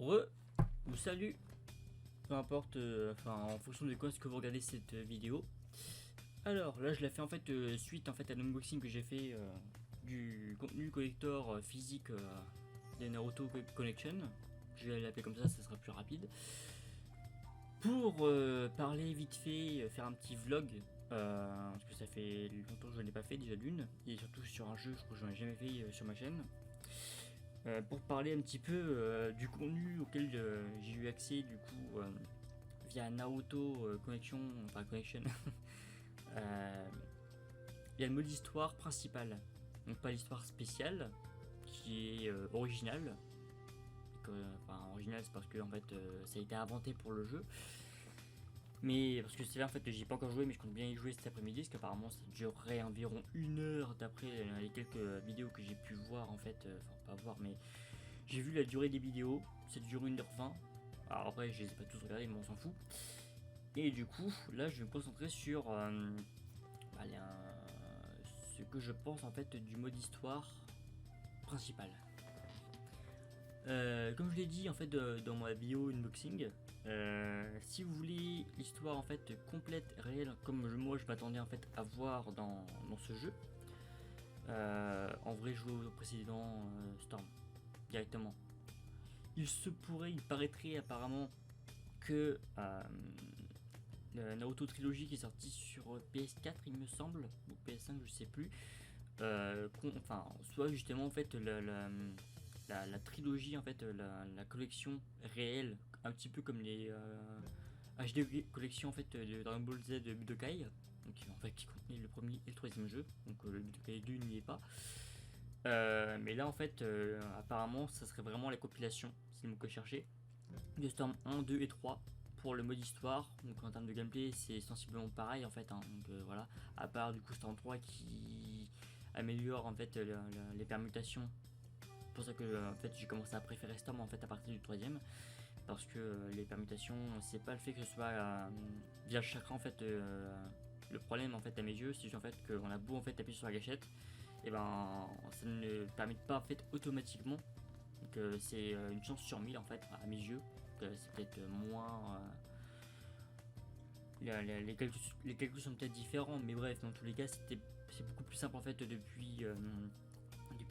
Re ou salut, peu importe, en fonction de quoi est-ce que vous regardez cette vidéo. Alors là je la fais en fait suite en fait à l'unboxing que j'ai fait du contenu collector physique des Naruto Collection. Je vais l'appeler comme ça sera plus rapide. Pour parler vite fait, faire un petit vlog, parce que ça fait longtemps que je ne l'ai pas fait déjà d'une, et surtout sur un jeu, je crois que je n'en ai jamais fait sur ma chaîne. Pour parler un petit peu du contenu auquel j'ai eu accès du coup via Naruto Connection, enfin Connection. Il y a le mode histoire principal, donc pas l'histoire spéciale qui est originale. Original c'est parce que en fait ça a été inventé pour le jeu. Mais parce que c'est là en fait j'ai pas encore joué, mais je compte bien y jouer cet après-midi parce qu'apparemment ça durerait environ 1 heure d'après les quelques vidéos que j'ai pu voir en fait, pas voir mais j'ai vu la durée des vidéos, ça dure 1h20. Alors après je les ai pas tous regardés mais on s'en fout. Et du coup là je vais me concentrer sur ce que je pense en fait du mode histoire principal. Comme je l'ai dit en fait dans ma vidéo unboxing, si vous voulez l'histoire en fait complète, réelle, comme moi je m'attendais en fait à voir dans ce jeu, en vrai jouer au précédent Storm directement. Il paraîtrait apparemment que la Naruto Trilogy qui est sortie sur PS4 il me semble, ou PS5 je sais plus, soit justement en fait la trilogie en fait, la collection réelle, un petit peu comme les HD collection en fait de Dragon Ball Z de Budokai, donc en fait qui contenait le premier et le troisième jeu, donc le Budokai 2 n'y est pas. Mais là en fait apparemment ça serait vraiment la compilation, c'est le mot que je cherchais, de Storm 1, 2 et 3 pour le mode histoire. Donc en termes de gameplay c'est sensiblement pareil en fait, hein. Donc voilà, à part du coup Storm 3 qui améliore en fait les permutations. C'est pour ça que en fait j'ai commencé à préférer Storm en fait à partir du troisième, parce que les permutations c'est pas le fait que ce soit via le chakra en fait, le problème en fait à mes yeux c'est juste en fait qu'on a beau en fait appuyer sur la gâchette, et ben ça ne permet pas en fait automatiquement. Donc c'est une chance sur 1000 en fait à mes yeux. C'est peut-être moins les calculs sont peut-être différents, mais bref dans tous les cas c'est beaucoup plus simple en fait depuis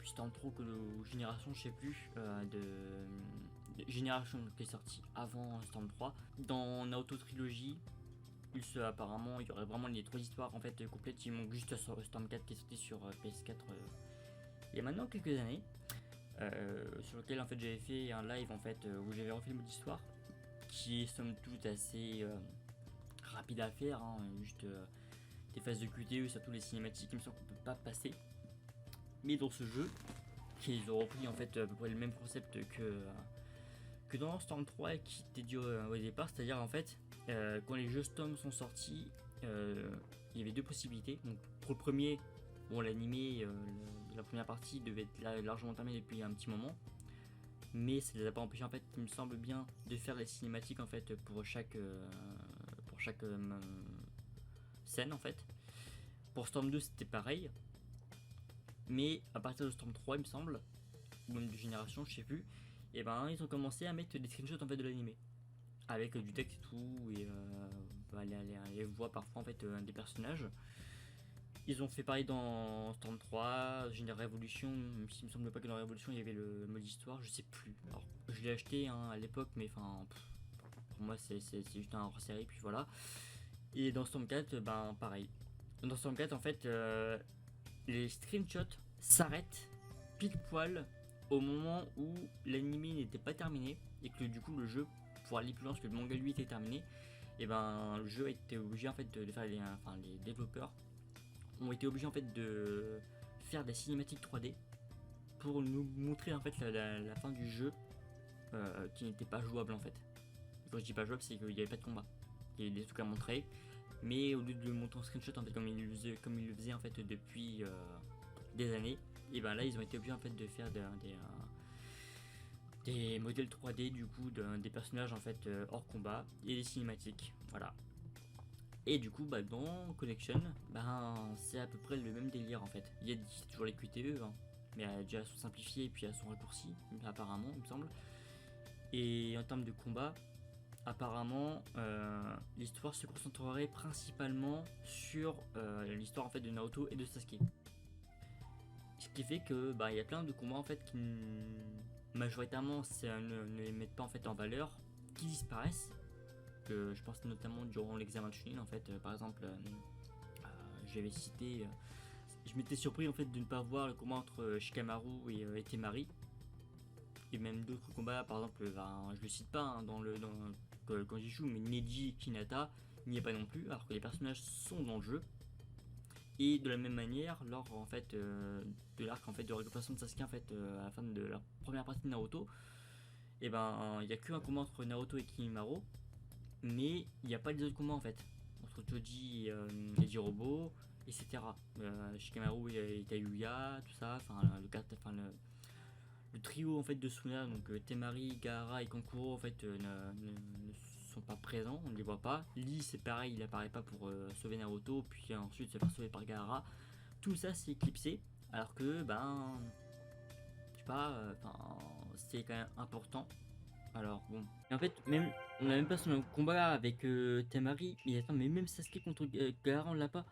Storm 3 que de Génération, je sais plus, de Génération qui est sorti avant Storm 3. Dans Naruto Trilogy, apparemment il y aurait vraiment les 3 histoires en fait complètes. Il manque juste sur Storm 4 qui est sorti sur PS4 il y a maintenant quelques années, sur lequel en fait j'avais fait un live en fait où j'avais refait le mode histoire, qui est somme toute assez rapide à faire, hein, juste des phases de QTE, surtout les cinématiques, il me semble qu'on peut pas passer. Mais dans ce jeu, ils ont repris en fait à peu près le même concept que dans Storm 3 qui était dit au départ, c'est-à-dire en fait quand les jeux Storm sont sortis, il y avait deux possibilités. Donc pour le premier, bon l'animé, la première partie devait être largement terminée depuis un petit moment, mais ça les a pas empêchés en fait, il me semble bien, de faire les cinématiques en fait pour chaque scène en fait. Pour Storm 2 c'était pareil, mais à partir de Storm 3 il me semble, ou même de Génération je sais plus, et ben ils ont commencé à mettre des screenshots en fait de l'animé avec du texte et tout, et les voix parfois en fait des personnages. Ils ont fait pareil dans Storm 3, Génération Révolution, même s'il me semble pas que dans Révolution il y avait le mode histoire, je sais plus. Alors je l'ai acheté hein, à l'époque, mais enfin pour moi c'est juste un hors-série, puis voilà. Et dans Storm 4, ben pareil. Dans Storm 4 en fait les screenshots s'arrêtent pile poil au moment où l'anime n'était pas terminé, et que du coup le jeu, pour aller plus loin parce que le manga lui était terminé, et ben le jeu a été obligé en fait de faire les développeurs ont été obligés en fait de faire des cinématiques 3D pour nous montrer en fait la fin du jeu, qui n'était pas jouable en fait. Et quand je dis pas jouable, c'est qu'il n'y avait pas de combat, il y avait des trucs à montrer, mais au lieu de le montrer en screenshot en fait comme il le faisait en fait depuis des années, et ben là ils ont été obligés en fait de faire des modèles 3D du coup des personnages en fait hors combat et des cinématiques, voilà. Et du coup dans Connection, c'est à peu près le même délire en fait. Il y a toujours les QTE, hein, mais déjà à son simplifié et puis à son raccourci apparemment il me semble. Et en termes de combat, apparemment, l'histoire se concentrerait principalement sur l'histoire en fait de Naruto et de Sasuke. Ce qui fait que il y a plein de combats en fait qui majoritairement ne les mettent pas en fait en valeur, qui disparaissent. Je pense notamment durant l'examen de Chunin en fait, par exemple, j'avais cité, je m'étais surpris en fait de ne pas voir le combat entre Shikamaru et Temari. Et même d'autres combats, par exemple, je le cite pas hein, quand j'y joue, mais Neji Hinata n'y est pas non plus, alors que les personnages sont dans le jeu. Et de la même manière, lors en fait de l'arc en fait de récupération de Sasuke en fait à la fin de la première partie de Naruto, et il n'y a qu'un combat entre Naruto et Kimimaro, mais il n'y a pas les autres combats en fait entre Choji et Jirobo, etc. Shikamaru et Tayuya, tout ça, le trio en fait de Suna, donc Temari, Gaara et Kankuro en fait ne sont pas présents, on ne les voit pas. Lee c'est pareil, il apparaît pas pour sauver Naruto, puis ensuite se faire sauver par Gaara. Tout ça c'est éclipsé, alors que je sais pas, c'est quand même important. Alors bon, et en fait même on a même pas son combat avec Temari, mais attends, mais même Sasuke contre Gaara on l'a pas.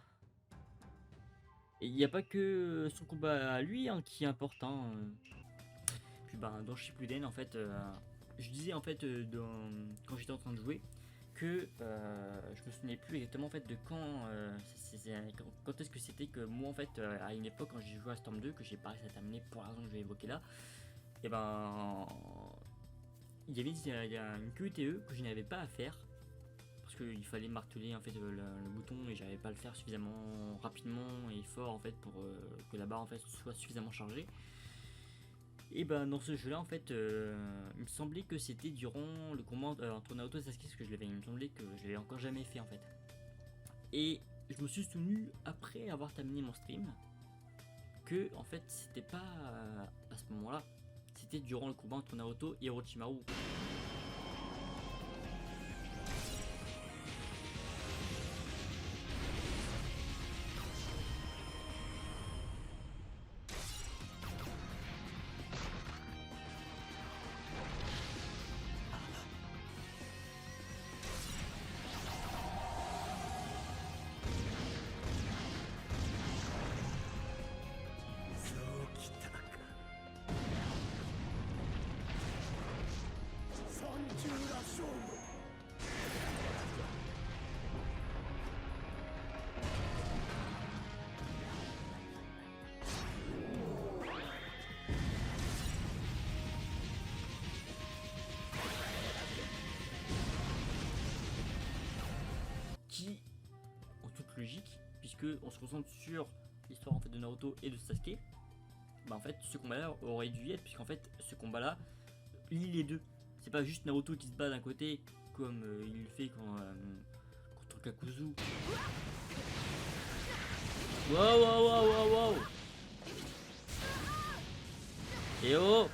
Il n'y a pas que son combat à lui hein, qui est important. Puis dans Shippuden en fait, je disais en fait quand j'étais en train de jouer que je me souvenais plus exactement en fait de quand est-ce que c'était que moi en fait à une époque quand j'ai joué à Storm 2 que j'ai pas réussi à terminer pour la raison que je vais évoquer là, et il y a une QTE que je n'avais pas à faire parce qu'il fallait marteler en fait le bouton et j'avais pas à le faire suffisamment rapidement et fort en fait pour que la barre en fait soit suffisamment chargée. Et dans ce jeu là en fait il me semblait que c'était durant le combat entre Naruto et Sasuke, parce que il me semblait que je l'avais encore jamais fait en fait. Et je me suis souvenu après avoir terminé mon stream que en fait c'était pas à ce moment là, c'était durant le combat entre Naruto et Orochimaru. Qui, en toute logique, puisque on se concentre sur l'histoire en fait de Naruto et de Sasuke, en fait ce combat là aurait dû y être, puisqu'en fait ce combat là lie les deux. C'est pas juste Naruto qui se bat d'un côté comme il le fait contre Kakuzu. Wow. Et oh,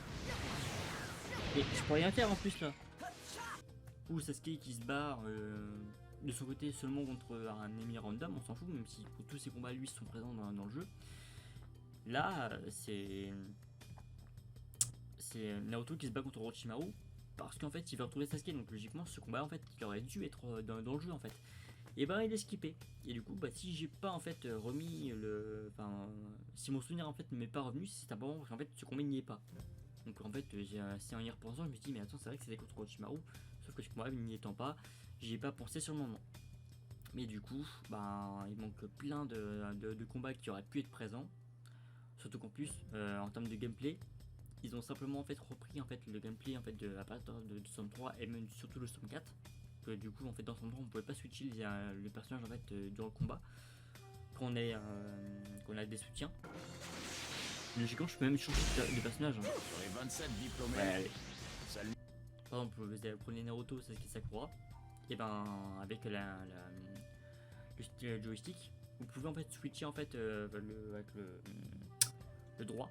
et je peux rien faire en plus là. Ou Sasuke qui se bat de son côté seulement contre un ennemi random, on s'en fout, même si tous ces combats lui sont présents dans le jeu. Là, c'est Naruto qui se bat contre Orochimaru parce qu'en fait il va retrouver Sasuke, donc logiquement ce combat en fait il aurait dû être dans le jeu en fait. Et il est skippé. Et du coup si j'ai pas en fait remis si mon souvenir en fait ne m'est pas revenu, c'est important parce qu'en fait ce combat n'y est pas. Donc en fait c'est en y repensant je me dis mais attends, c'est vrai que c'était contre Orochimaru, sauf que ce combat n'y étant pas, j'y ai pas pensé sur le moment. Mais du coup il manque plein de combats qui auraient pu être présents. Surtout qu'en plus en termes de gameplay, ils ont simplement en fait repris en fait le gameplay en fait à partir de Storm 3 et même surtout le Storm 4. Que du coup en fait dans Storm 3 on pouvait pas switcher le personnage en fait durant le combat quand on a des soutiens. Logiquement je peux même changer de personnage. Hein. Sur les 27 diplômés. Ouais. Salut. Par exemple vous prenez Naruto, Sasuke, Sakura, et avec le joystick vous pouvez en fait switcher en fait avec le droit.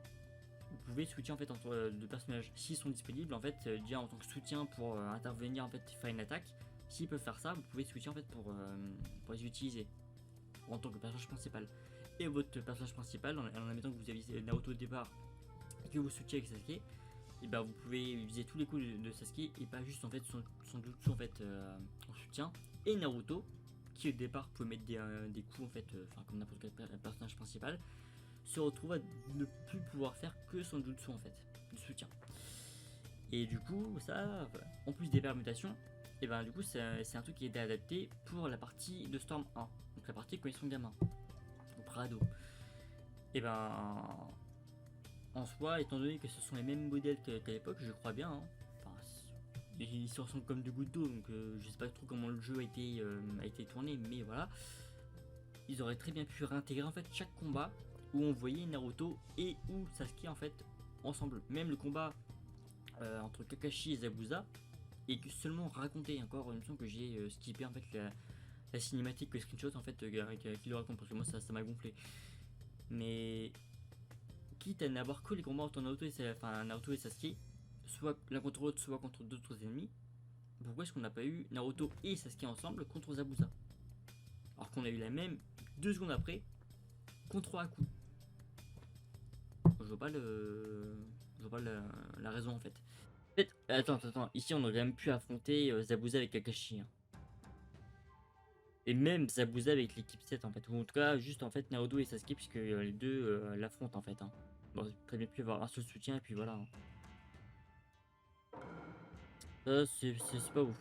Vous pouvez switcher en fait entre deux personnages s'ils sont disponibles en fait déjà en tant que soutien pour intervenir en fait faire une attaque. S'ils peuvent faire ça, vous pouvez switcher en fait pour les utiliser en tant que personnage principal. Et votre personnage principal, en admettant que vous avez Naruto au départ et que vous switchez avec Sasuke, et ben vous pouvez utiliser tous les coups de Sasuke et pas juste en fait son jutsu en fait en soutien. Et Naruto qui au départ pouvait mettre des coups en fait, comme n'importe quel personnage principal, se retrouve à ne plus pouvoir faire que son jutsu en fait, de soutien. Et du coup ça, en plus des permutations, et ben du coup c'est un truc qui a été adapté pour la partie de Storm 1, donc la partie quand ils sont gamins, ou Prado. Et ben en soi, étant donné que ce sont les mêmes modèles qu'à l'époque, je crois bien, hein. Enfin, ils se ressemblent comme deux gouttes d'eau, donc je sais pas trop comment le jeu a été tourné, mais voilà. Ils auraient très bien pu réintégrer en fait chaque combat où on voyait Naruto et ou Sasuke en fait ensemble. Même le combat entre Kakashi et Zabuza et que seulement raconter encore une fois que j'ai skippé en fait la cinématique, le screenshot en fait qui le raconte parce que moi ça m'a gonflé. Mais quitte à n'avoir que les combats entre Naruto et Sasuke, soit l'un contre l'autre, soit contre d'autres ennemis, pourquoi est-ce qu'on n'a pas eu Naruto et Sasuke ensemble contre Zabuza? Alors qu'on a eu la même 2 secondes après contre Aku. Je vois pas la raison en fait. Attends, ici on aurait même pu affronter Zabuza avec Kakashi. Hein. Et même Zabuza avec l'équipe 7 en fait. Ou en tout cas juste en fait Naruto et Sasuke puisque les deux l'affrontent en fait. Hein. Bon, très bien pu avoir un seul soutien et puis voilà. Hein. Ça c'est pas ouf.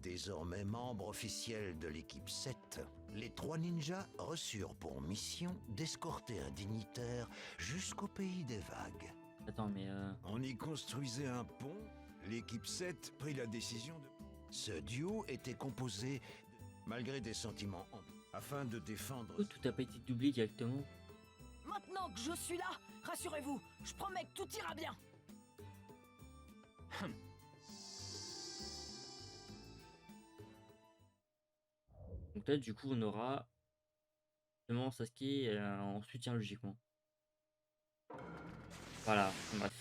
Désormais membres officiels de l'équipe 7, les 3 ninjas reçurent pour mission d'escorter un dignitaire jusqu'au pays des vagues. Attends mais On y construisait un pont, l'équipe 7 prit la décision de... Ce duo était composé, Malgré des sentiments afin de défendre... pourquoi tout a pas été doublé directement? Maintenant que je suis là, rassurez-vous, je promets que tout ira bien. Donc là du coup on aura vraiment Sasuke en soutien logiquement. Voilà, bref.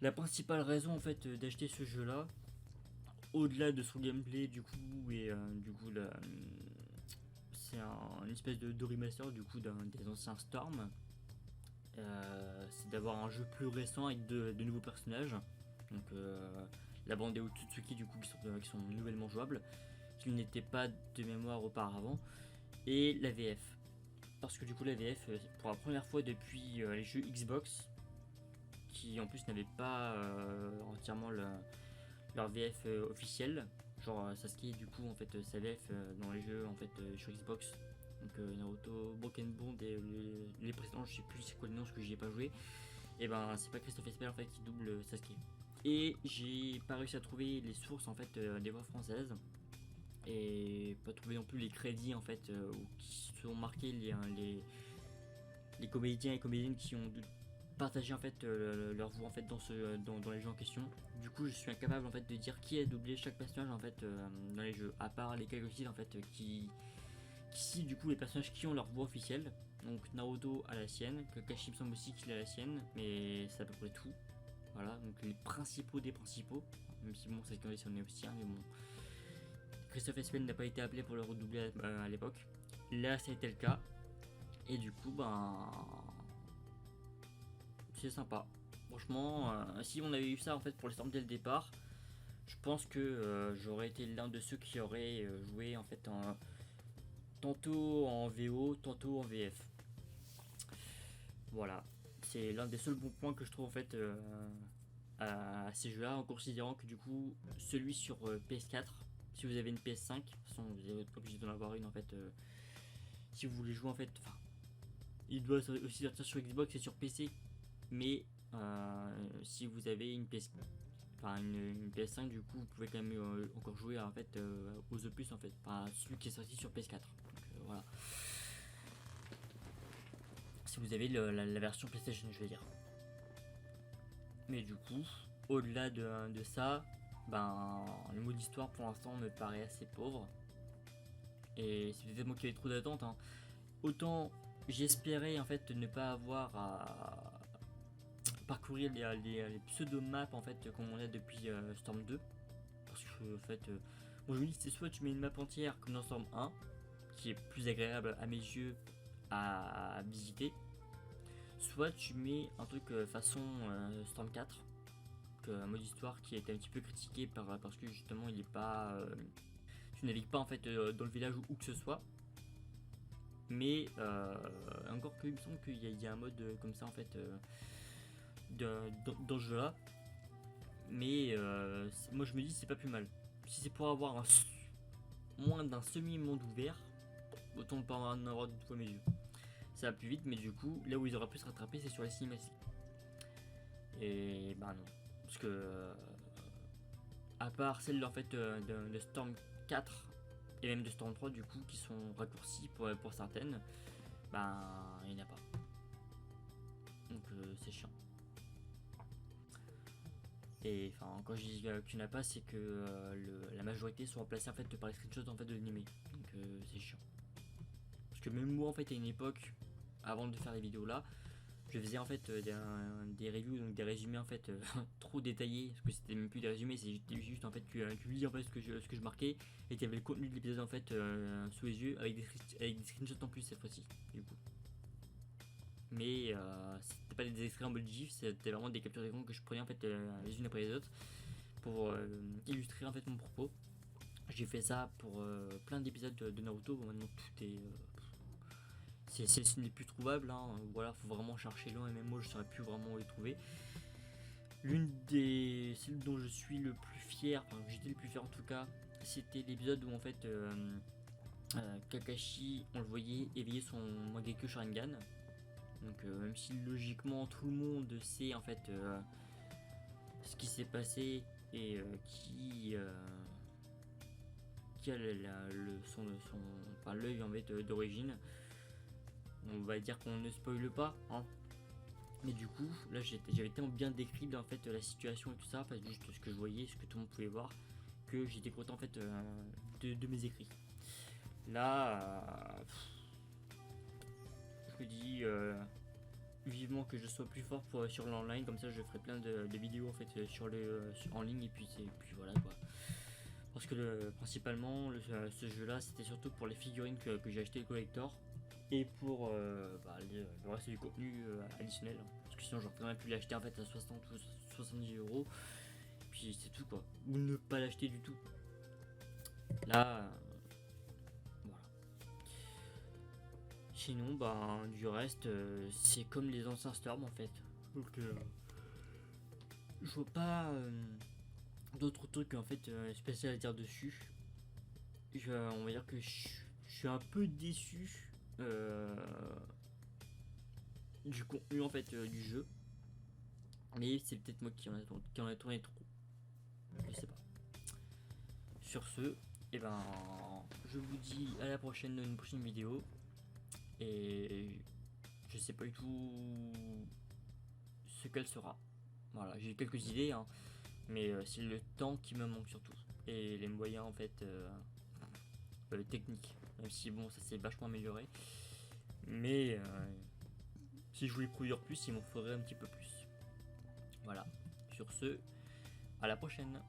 La principale raison en fait d'acheter ce jeu là, au-delà de son gameplay du coup et du coup c'est une espèce de remaster du coup des anciens Storm, c'est d'avoir un jeu plus récent avec de nouveaux personnages. Donc la bande des Otsutsuki du coup qui sont nouvellement jouables, qui n'étaient pas de mémoire auparavant, et la VF. Parce que du coup la VF, pour la première fois depuis les jeux Xbox, qui en plus n'avaient pas entièrement leur VF officielle, genre Sasuke du coup en fait sa VF dans les jeux en fait sur Xbox, donc Naruto, Broken Bond et les précédents, je sais plus c'est quoi le nom parce que j'y ai pas joué, et ben c'est pas Christophe Esper en fait qui double Sasuke. Et j'ai pas réussi à trouver les sources en fait des voix françaises et pas trouvé non plus les crédits en fait où qui sont marqués les comédiens et comédiennes qui ont partagé en fait leur voix en fait dans les jeux en question. Du coup je suis incapable en fait de dire qui a doublé chaque personnage en fait dans les jeux, à part les quelques titres en fait qui citent du coup les personnages qui ont leur voix officielle. Donc Naruto a la sienne, Kakashi me semble aussi qu'il a la sienne, mais c'est à peu près tout. Voilà, donc les principaux des principaux, même si bon c'est conditionné aussi, hein, mais bon. Christophe Espel n'a pas été appelé pour le redoubler à l'époque. Là, ça a été le cas. Et du coup, c'est sympa. Franchement, si on avait eu ça en fait pour les Storm dès le départ, je pense que j'aurais été l'un de ceux qui aurait joué en fait tantôt en VO, tantôt en VF. Voilà, c'est l'un des seuls bons points que je trouve en fait à ces jeux-là, en considérant que du coup, celui sur PS4, si vous avez une PS5, de toute façon vous êtes obligé d'en avoir une en fait. Si vous voulez jouer en fait, il doit aussi sortir sur Xbox et sur PC, mais si vous avez une PS5 du coup vous pouvez quand même encore jouer en fait aux opus en fait, celui qui est sorti sur PS4. Donc, voilà. Si vous avez la version PlayStation, je veux dire. Mais du coup, au-delà de ça, le mode histoire pour l'instant me paraît assez pauvre. Et c'est peut-être moi qui avais trop d'attentes. Hein. Autant j'espérais en fait ne pas avoir à parcourir les pseudo-maps en fait comme on a depuis Storm 2. Parce que en fait, je me dis c'est soit tu mets une map entière comme dans Storm 1, qui est plus agréable à mes yeux à visiter, soit tu mets un truc façon Storm 4, un mode histoire qui a été un petit peu critiqué parce que justement il est pas, tu navigues pas en fait dans le village ou où que ce soit. Mais encore que il me semble qu'il y a un mode comme ça en fait dans ce jeu là. Mais moi je me dis c'est pas plus mal. Si c'est pour avoir moins d'un semi-monde ouvert, autant pas en avoir deux fois mes yeux. Ça va plus vite, mais du coup là où ils auraient pu se rattraper c'est sur les cinématiques. Et bah non. Parce que à part celle en fait de Storm 4 et même de Storm 3 du coup qui sont raccourcis pour certaines, ben il n'y en a pas. Donc c'est chiant. Et enfin quand je dis qu'il n'y en a pas, c'est que la majorité sont remplacés en fait par les screenshots en fait de l'animé. Donc c'est chiant. Parce que même moi en fait à une époque, avant de faire les vidéos là, je faisais en fait des reviews, donc des résumés en fait trop détaillés, parce que c'était même plus des résumés, c'était juste en fait tu lis en fait ce que je marquais, et tu avais le contenu de l'épisode en fait sous les yeux avec des screenshots en plus cette fois-ci du coup. Mais c'était pas des extraits en mode GIF, c'était vraiment des captures d'écran que je prenais en fait les unes après les autres pour illustrer en fait mon propos. J'ai fait ça pour plein d'épisodes de Naruto. Bon, maintenant tout est ce n'est plus trouvable, hein. Voilà, faut vraiment chercher loin, et même moi je saurais plus vraiment où les trouver. Celle dont je suis le plus fier, enfin que j'étais le plus fier en tout cas, c'était l'épisode où en fait Kakashi, on le voyait éveiller son Mangekyou Sharingan. Donc même si logiquement tout le monde sait en fait ce qui s'est passé et qui a l'œil en fait d'origine, on va dire qu'on ne spoile pas, hein. Mais du coup là j'avais tellement bien décrit en fait la situation et tout ça, pas juste ce que je voyais, ce que tout le monde pouvait voir, que j'étais content en fait de mes écrits. Là je me dis vivement que je sois plus fort sur l'online, comme ça je ferai plein de vidéos en fait en ligne, et puis voilà quoi. Parce que principalement ce jeu là c'était surtout pour les figurines que j'ai acheté collector, et pour le reste du contenu additionnel, parce que sinon j'aurais pu l'acheter en fait à 60 ou 70 euros, puis c'est tout quoi, ou ne pas l'acheter du tout. Là voilà. Sinon du reste c'est comme les anciens Storm en fait, donc je vois pas d'autres trucs en fait spécial à dire dessus. On va dire que je suis un peu déçu du contenu en fait du jeu, mais c'est peut-être moi qui en a tourné trop, je sais pas. Sur ce, et je vous dis à la prochaine dans une prochaine vidéo, et je sais pas du tout ce qu'elle sera. Voilà, j'ai quelques idées, hein, mais c'est le temps qui me manque surtout, et les moyens en fait techniques, même si bon ça s'est vachement amélioré, mais si je voulais produire plus il m'en faudrait un petit peu plus. Voilà, sur ce, à la prochaine.